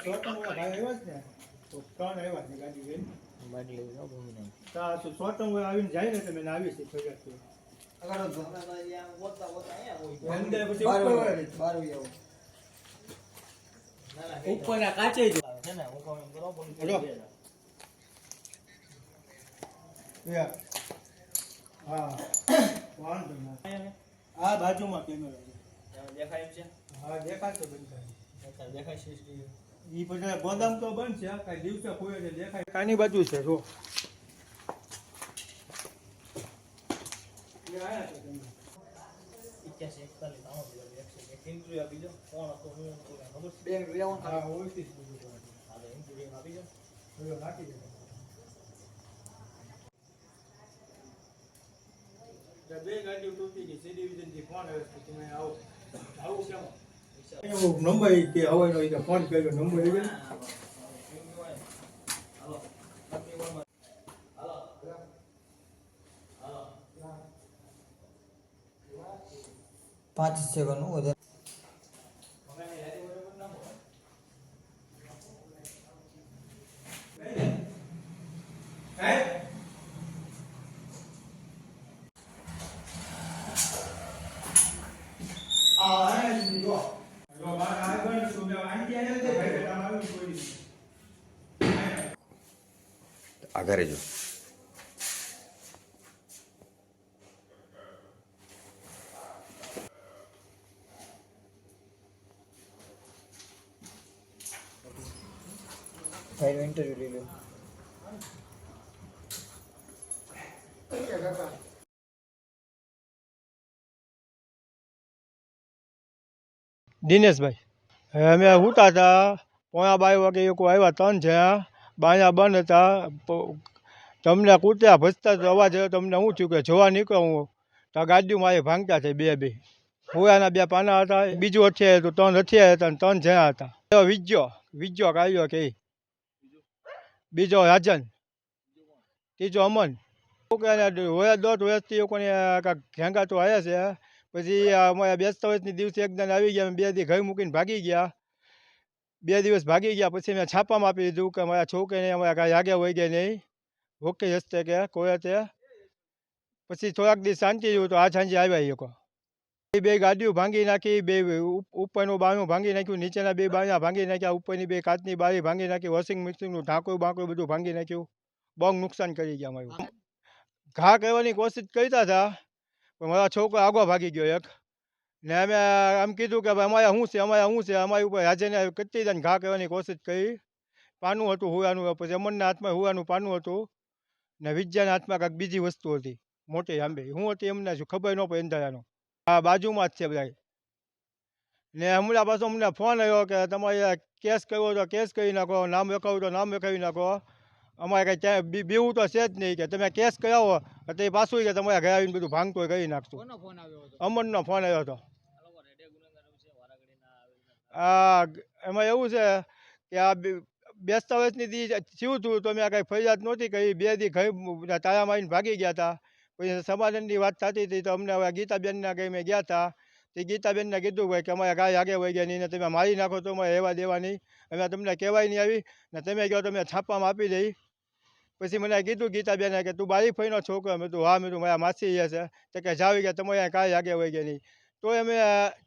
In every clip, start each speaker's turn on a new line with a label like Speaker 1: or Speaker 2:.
Speaker 1: શોર્ટમાં ભાઈ આવ્યા જ ને તો 3 આવ્યા છે ગાડી લઈને ગાડી લઈને બહુ નહીં તો શોર્ટમાં આવીને જાય ને તો મેં આવી છે ફરિયાદ તો અગર ભાઈ આમ બોતા અહીંયા હોય અંદર પછી ઉપર બહાર આવો ઉપરના કાચે જ છે ને હું કામ કરો બોલી યા હા વાંધો ના આ બાજુમાં કેમેરો દેખાય છે હા દેખાતો બંધ દેખાય છે ઈ પછી ગોદામ તો બંધ છે કઈ દિવસે કોઈ છે દેખાય કાની બાજુ છે જો એ આયા છે તમે 81 41 ઇન્ટરવ્યુ આપી દો કોણ હતો હું ખબર બેંક લેવાનું હા ઓળખી છું હાલે ઇન્ટરવ્યુ આપી દો તો નાખી દે બે ગાડીઓ તૂટી ગઈ સી ડિવિઝન થી ફોન આવ્યો કે તમે આવો આવું કેમ એવું નંબર કે હવાનો એ ફોન કર્યો નંબર લઈ હાલો હાલો હાલો
Speaker 2: 5 સેકન્ડ વધારે
Speaker 3: આગળ જો
Speaker 2: ભાઈનો ઇન્ટરવ્યુ લઈ લો
Speaker 1: દિનેશભાઈ અમે ઉઠા હતા 1:30 વાગે એક આવ્યા 3 છે બાયા બંધ હતા તમને કૂટ્યા ભસતા તો અવાજ આવ્યો તમને શું થયું કે જોવા નીકળ્યો હું તો ગાડીમાં આવી ભાંગતા છે બે હોયાના 2 પાના હતા બીજું હથિયાર હતું 3 હથિયાર હતા 3 જણા હતા વિજ્જો કાઢ્યો કે બીજો રાજન ત્રીજો અમન હોયા દોઢ વર્ષથી લોકોને કાંઈક ઘેંગા તો આવ્યા છે પછી અમારા બેસતા વર્ષની દિવસે એકદમ આવી ગયા 2 દી ઘર મૂકીને ભાગી ગયા 2 દિવસ ભાગી ગયા પછી મેં છાપામાં આપી દીધું કે મારા છોકરીને અમારા કાંઈ આગળ વહી ગયા નહીં ઓકે રસ્તે કે કોઈ તે પછી થોડાક દિવસ શાંતિ રહ્યું તો આ સાંજે આવ્યા એ લોકો 2 ગાડીઓ ભાંગી નાખી 2 ઉપરનું બારણું ભાંગી નાખ્યું નીચેના 2 બારણા ભાંગી નાખ્યા ઉપરની 2 કાચની બારી ભાંગી નાખી વોશિંગ મશીનનું ઢાંકણું બાંકડું બધું ભાંગી નાખ્યું બહુ નુકસાન કરી ગયા અમારું ઘા કરવાની કોશિશ કરતા હતા પણ મારા છોકરો આગો ભાગી ગયો એક ને અમે આમ કીધું કે ભાઈ અમારે શું છે અમારી ઉપર રાજ્યને કેટલી જણ ઘા કરવાની કોશિશ કરી પાનું હતું હુવાનું પછી અમનના હાથમાં હુવાનું પાનું હતું ને વિજ્ઞાના હાથમાં કાંઈક બીજી વસ્તુ હતી મોટી આંબે હું હતી એમને શું ખબર ન પડે અંધારાનો આ બાજુમાં જ છે બધા ને હમણાં પાછો અમને ફોન આવ્યો કે તમારે કેસ કરવો તો કેસ કરી નાખો નામ લખાવું તો નામ લખાવી નાખો અમારે કાંઈ ત્યાં બીવું તો છે જ નહીં કે તમે કેસ કરાવો તો એ પાછું કે તમારે ઘરે આવીને બધું ભાંગતો કરી નાખશું અમનનો ફોન આવ્યો હતો એમાં એવું છે કે આ બેસતા વર્ષની દી થયું હતું તો મેં કાંઈ ફરિયાદ નહોતી કરી 2 દી ઘર તાળા મારીને ભાગી ગયા હતા પછી સમાધાનની વાત થતી હતી તો અમને હવે ગીતાબેનના ઘરે મેં ગયા હતા તે ગીતાબેનને કીધું ભાઈ કે અમારે ગાય આગળ વહી ગયા નહીં ને તમે મારી નાખો તો અમારે રહેવા દેવા નહીં અમે તમને કહેવાય નહીં આવી ને તમે કહો તમે છાપામાં આપી દઈ પછી મને કીધું ગીતાબેને કે તું બારી ફઈનો છોકરો મેં તું હા મેં તું મારા માસી છે તો કે જાવી ગયા તમારે કાંઈ આગળ વહી ગયા નહીં તો અમે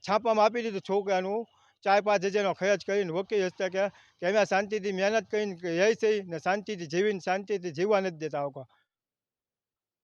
Speaker 1: છાપામાં આપી દીધું છોકરાનું 4-5 હજારનો ખર્ચ કરીને વકીલ હસ્તે કે અમે શાંતિથી મહેનત કરીને રહી છે ને શાંતિથી જીવીને શાંતિથી જીવવા નથી દેતા લોકો